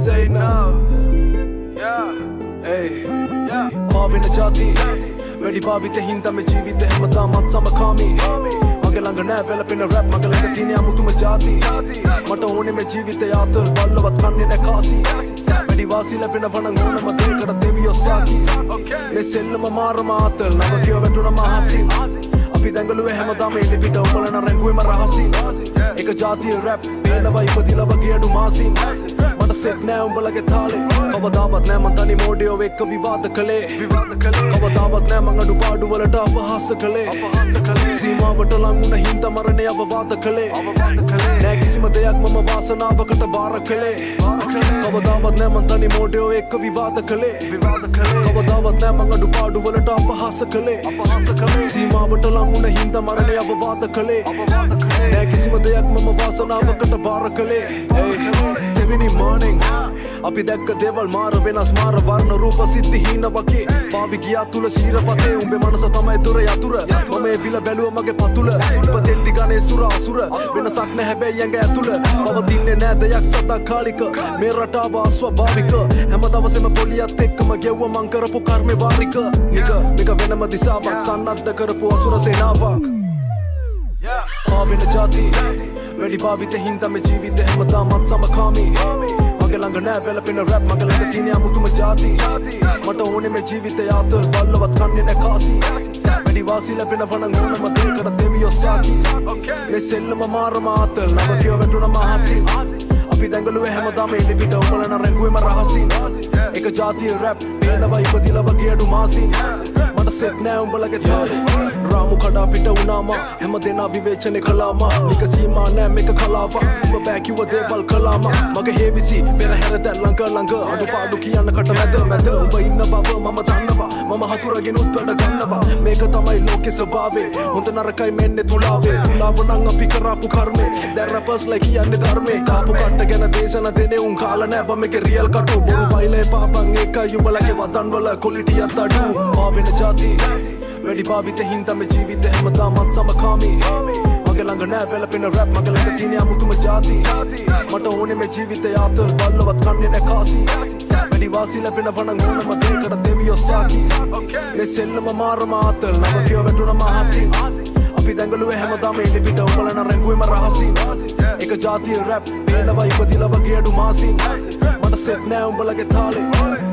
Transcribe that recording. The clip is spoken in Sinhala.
say it now. Hey, පාවෙන ජාති වැඩි භාවිත හින්දා මේ ජීවිතේ හැමදාමත් සමකාමී මගේ ළඟ නෑ වැළපෙන රැප් මගේ ළඟ තියෙන අමුතුම ජාති මට ඕනේ මේ ජීවිතය ආතල් බල්ලවත් කන්නේ නෑ කාසි වැඩි වාසි ලැබෙන වණන් ඕනම දෙයකට දෙවියෝ සාකි මේ සෙල්ලම මාරම ආතල් නවතිය වැටුණම අහසින් අපි දැඟලුවේ හැමදාම එළිපිට උඹලන රැඟුවේම රහසින් එක ජාතිය රැප් පේනවා ඉපදිලා වගේ අඩු මාසින් මට සෙට් නෑ උඹලගේ තාලේ කවදාවත් නෑ මං තනි මෝඩියෝ එක්ක විවාද කළේ කවදාවත් නෑ මං අඩු පාඩු වලට අපහාස කළේ සීමාවට ලං වුණ හින්දා මරණය අවවාද කළේ නෑ කිසිම දෙයක් මම වාසනාවකට බාර කළේ කවදාවත් නෑ මං තනි මෝඩියෝ එක්ක විවාද කළේ කවදාවත් නෑ මං අඩු පාඩු වලට අපහාස කළේ සීමාවට ලං වුණ හින්දා මරණය අවවාද කළේ නෑ කිසිම දෙයක් මම වාසනාවකට බාර කළේ දෙවෙනි morning අපි දැක්ක දේවල් මාර වෙනස් මාර වර්ණ රූප සිද්ධි හීන වගේ පාවි ගියා තුල ශීරපතේ උඹේ මනස තමයි දොර යතුර මම ඒ පිළ බැලුවා මගේ පතුල ඉපදෙද්දි ගනේ සුර අසුර වෙනසක් නැහැ හැබැයි ඇඟ ඇතුල පවතින්නේ නෑ දෙයක් සදාකාලික මේ රටාව අස්වාභාවික හැම දවසෙම පොලියත් එක්කම ගෙව්ව මං කරපු කර්මේ වාරික මේක වෙනම දිශාවක් සන්නද්ධ කරපු අසුර සේනාවක් පාවෙන ජාති වැඩි භාවිත හින්දා මේ ජීවිතේ හැමදාමත් සමකාමී මගේ ළඟ නෑ වැළපෙන රැප් මගේ ළඟ තියෙන අමුතුම ජාති මට ඕනේ මේ ජීවිතය ආතල් බල්ලවත් කන්නේ නෑ කාසි වැඩි වාසි ලැබෙන වණන් ඕනම දෙයකට දෙවියෝ සාකි මේ සෙල්ලම මාරම ආතල් නවතිය වැටුණම අහසින් අපි දැඟලුවේ හැමදාම එළිපිට උඹලන රැඟුවේම රහසින් එක ජාතිය රැප් පේනවා ඉපදිලා වගේ අඩු මාසින් මට සෙට් නෑ උඹලගේ තාලේ රාමු කඩා පිට වුණාම හැම දෙනා විවේචනය කළාම නික සීමා නෑ මේක කලාව උඹ බෑ කිව්ව දේවල් කළාම මගේ හේවිසි පෙරහැර දැන් ළඟ අඩු පාඩු කියන්න කට මැද උඹ ඉන්න බව මම දන්නවා මම හතුරගෙන උත්වැඩ ගන්නවා මේක තමයි ලෝකේ ස්වභාවය හොඳ නරකයි මෙන්නේ තුලාවේ තුලාව නම් අපි කරාපු කර්මේ දැන් රැපර්ස්ලා කියන්නේ ධර්මේ කාපු කට්ට ගැන දේශන දෙනේ උන් කාලා නෑ බ මේකේ රියල් කටු බොරු බයිලේ පාපන් ඒකයි උඹලගේ වදන් වල ක්වොලිටියක් අඩු පාවෙන ජාති වැඩි භාවිත හින්දා මේ ජීවිතේ හැමදාමත් සමකාමී මගේ ළඟ නෑ වැළපෙන රැප් මගේ ළඟ තියෙන අමුතුම ජාති මට ඕනේ මේ ජීවිතය ආතල් බල්ලවත් කන්නේ නෑ කාසි වැඩි වාසි ලැබෙන වණන් ඕනම දෙයකට දෙවියෝ සාකි මේ සෙල්ලම මාරම ආතල් නවතිය වැටුණම අහසින් අපි දැඟලුවේ හැමදාම එළිපිට උඹලන රැඟුවේම රහසින් එක ජාතිය රැප් පේනවා ඉපදිලා වගේ අඩු මාසින් මට සෙට් නෑ උඹලගේ තාලේ